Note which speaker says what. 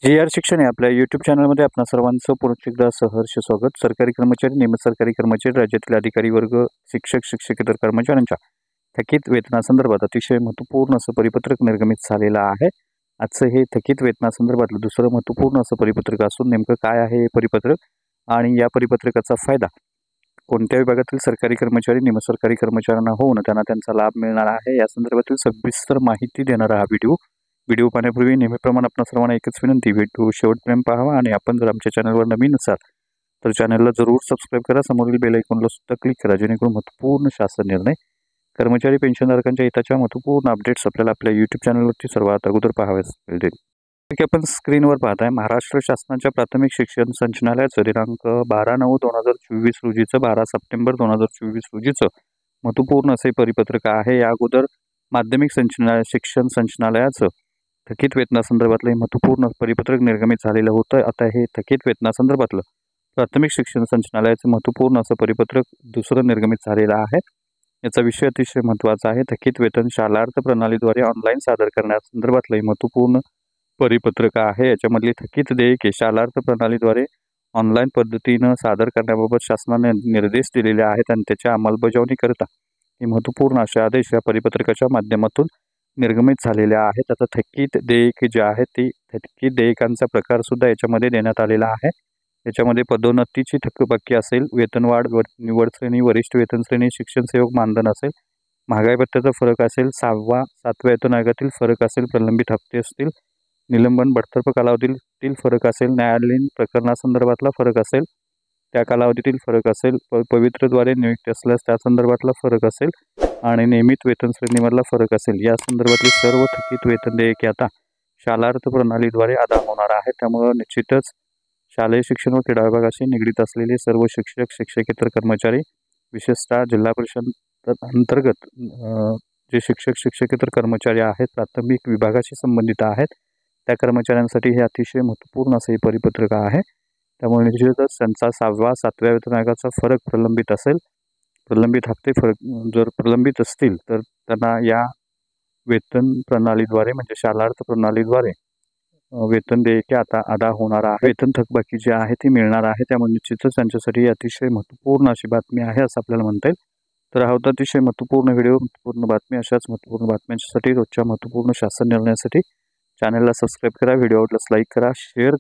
Speaker 1: G.R.. शिक्षण आहे आपल्या यूट्यूब चॅनलमध्ये आपणा सर्वांचं पुन्हा एकदा सहर्ष स्वागत। सरकारी कर्मचारी, नियमित सरकारी कर्मचारी, राज्यातील अधिकारी वर्ग, शिक्षक, शिक्षकेतर कर्मचाऱ्यांच्या थकीत वेतनासंदर्भात अतिशय महत्त्वपूर्ण असं परिपत्रक निर्गमित झालेलं आहे। आजचं हे थकीत वेतनासंदर्भातलं दुसरं महत्त्वपूर्ण असं परिपत्रक असून नेमकं काय आहे हे परिपत्रक आणि या परिपत्रकाचा फायदा कोणत्या विभागातील सरकारी कर्मचारी, नियमित सरकारी कर्मचाऱ्यांना होऊन त्यांना त्यांचा लाभ मिळणार आहे या संदर्भातील सविस्तर माहिती देणारा हा व्हिडिओ पाहण्यापूर्वी नेहमीप्रमाणे आपणा सर्वांना एकच विनंती, व्हिडिओ शेवटपर्यंत पाहावा आणि आपण जर आमच्या चॅनलवर नवीन असाल तर चॅनलला जरूर सबस्क्राईब करा, समोरील बेल आयकॉनला सुद्धा क्लिक करा जेणेकरून महत्त्वपूर्ण शासन निर्णय, कर्मचारी पेन्शनधारकांच्या हिताच्या महत्त्वपूर्ण अपडेट्स आपल्याला आपल्या यूट्यूब चॅनलवरती सर्वात अगोदर पाहाव्यास मिळतील। आपण स्क्रीनवर पाहताय महाराष्ट्र शासनाच्या प्राथमिक शिक्षण संचालनालयाचं दिनांक 12/9/2024 रोजीचं 12 सप्टेंबर 2024 रोजीचं महत्त्वपूर्ण असे परिपत्रक आहे। या अगोदर माध्यमिक शिक्षण संचालनालयाचं थकीत वेतनासंदर्भातलं महत्त्वपूर्ण परिपत्रक निर्गमित झालेलं होतं। आता हे थकीत वेतनासंदर्भातलं प्राथमिक शिक्षण संचालनालयाचं महत्त्वपूर्ण असं परिपत्रक दुसरं निर्गमित झालेलं आहे। याचा विषय अतिशय महत्त्वाचा आहे। थकीत वेतन शालार्थ प्रणालीद्वारे ऑनलाईन सादर करण्यासंदर्भातलं महत्त्वपूर्ण परिपत्रक आहे। याच्यामधली थकीत देयके शालार्थ प्रणालीद्वारे ऑनलाईन पद्धतीनं सादर करण्याबाबत शासनाने निर्देश दिलेले आहेत आणि त्याच्या अंमलबजावणीकरता हे महत्त्वपूर्ण असे आदेश या परिपत्रकाच्या माध्यमातून निर्गमित झालेल्या आहेत। आता थकीत देयके जे आहेत ती थकीत देयकांचा प्रकार सुद्धा याच्यामध्ये देण्यात आलेला आहे। याच्यामध्ये पदोन्नतीची थकबाकी असेल, वेतनवाढ, निवड श्रेणी, वरिष्ठ वेतन श्रेणी, शिक्षण सेवक मानधन असेल, महागाई भत्त्याचा फरक असेल, 6व्या 7व्या वेतन आयोगातील फरक असेल, प्रलंबित हप्ते असतील, निलंबन बडतर्फ कालावधीतील फरक असेल, न्यायालयीन प्रकरणासंदर्भातला फरक असेल, त्या कालावधीतील फरक असेल, पवित्रद्वारे नियुक्ती असल्यास त्या संदर्भातला फरक असेल आणि नियमित वेतन श्रेणीमधला फरक असेल, या संदर्भातली सर्व थकीत वेतन देयके आता शालार्थ प्रणालीद्वारे अदा होणार आहे। त्यामुळे निश्चितच शालेय शिक्षण व क्रीडा विभागाशी निगडीत असलेले सर्व शिक्षक, शिक्षकेतर कर्मचारी, विशेषतः जिल्हा परिषद अंतर्गत जे शिक्षक, शिक्षकेतर कर्मचारी आहेत, प्राथमिक विभागाशी संबंधित आहेत, त्या कर्मचाऱ्यांसाठी हे अतिशय महत्त्वपूर्ण असे परिपत्रक आहे। त्यामुळे निश्चितच त्यांचा 6व्या 7व्या वेतन आयोगाचा फरक प्रलंबित असेल, प्रलंबित हप्ते फरक जर प्रलंबित असतील तर त्यांना या वेतन प्रणालीद्वारे म्हणजे शालार्थ प्रणालीद्वारे वेतन देयके आता अदा होणार आहे। वेतन थकबाकी जी आहे ती मिळणार आहे। त्यामुळे निश्चितच त्यांच्यासाठी अतिशय महत्त्वपूर्ण अशी बातमी आहे असं आपल्याला म्हणता येईल। तर हा होता अतिशय महत्त्वपूर्ण व्हिडिओ, महत्त्वपूर्ण बातमी। अशाच महत्त्वपूर्ण बातम्यांसाठी रोजच्या महत्त्वपूर्ण शासन निर्णयासाठी चॅनलला सबस्क्राईब करा, व्हिडिओ आवडल्यास लाईक करा, शेअर